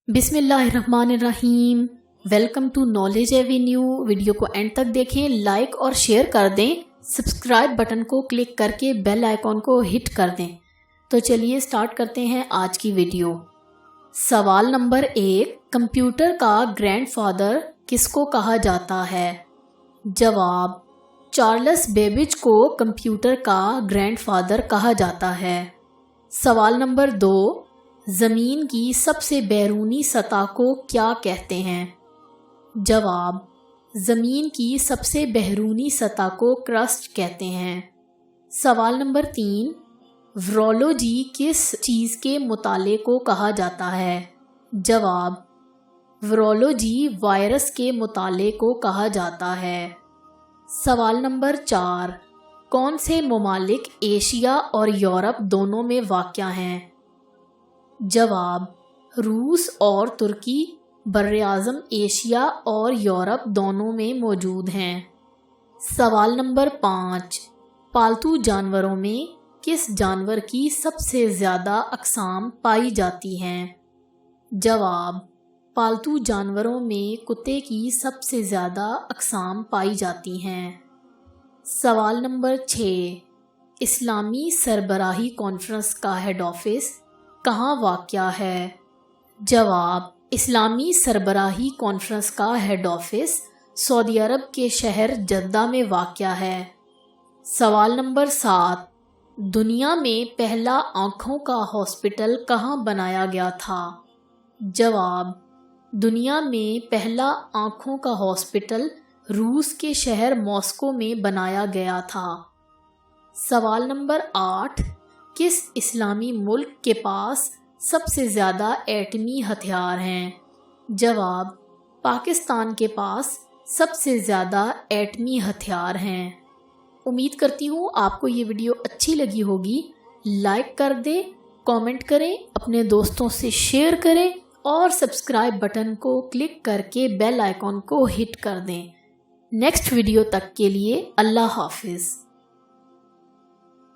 بسم اللہ الرحمن الرحیم۔ Welcome to knowledge avenue. Video کو اینڈ تک دیکھیں، لائک اور شیئر کر دیں، سبسکرائب بٹن کو کلک کر کے بیل آئیکن کو ہٹ کر دیں۔ تو چلیے سٹارٹ کرتے ہیں آج کی ویڈیو۔ سوال نمبر 1، کمپیوٹر کا گرینڈ فادر کس کو کہا جاتا ہے؟ جواب، چارلس بیبیج کو کمپیوٹر کا گرینڈ فادر کہا جاتا ہے۔ سوال نمبر 2، زمین کی سب سے بیرونی سطح کو کیا کہتے ہیں؟ جواب، زمین کی سب سے بیرونی سطح کو کرسٹ کہتے ہیں۔ سوال نمبر 3، ورولوجی کس چیز کے مطالعے کو کہا جاتا ہے؟ جواب، ورولوجی وائرس کے مطالعے کو کہا جاتا ہے۔ سوال نمبر 4، کون سے ممالک ایشیا اور یورپ دونوں میں واقع ہیں؟ جواب، روس اور ترکی براعظم ایشیا اور یورپ دونوں میں موجود ہیں۔ سوال نمبر 5، پالتو جانوروں میں کس جانور کی سب سے زیادہ اقسام پائی جاتی ہیں؟ جواب، پالتو جانوروں میں کتے کی سب سے زیادہ اقسام پائی جاتی ہیں۔ سوال نمبر 6، اسلامی سربراہی کانفرنس کا ہیڈ آفس کہاں واقع ہے؟ جواب، اسلامی سربراہی کانفرنس کا ہیڈ آفس سعودی عرب کے شہر جدہ میں واقع ہے۔ سوال نمبر 7، دنیا میں پہلا آنکھوں کا ہاسپٹل کہاں بنایا گیا تھا؟ جواب، دنیا میں پہلا آنکھوں کا ہاسپٹل روس کے شہر ماسکو میں بنایا گیا تھا۔ سوال نمبر 8، کس اسلامی ملک کے پاس سب سے زیادہ ایٹمی ہتھیار ہیں؟ جواب، پاکستان کے پاس سب سے زیادہ ایٹمی ہتھیار ہیں۔ امید کرتی ہوں آپ کو یہ ویڈیو اچھی لگی ہوگی۔ لائک کر دیں، کامنٹ کریں، اپنے دوستوں سے شیئر کریں اور سبسکرائب بٹن کو کلک کر کے بیل آئیکن کو ہٹ کر دیں۔ نیکسٹ ویڈیو تک کے لیے اللہ حافظ۔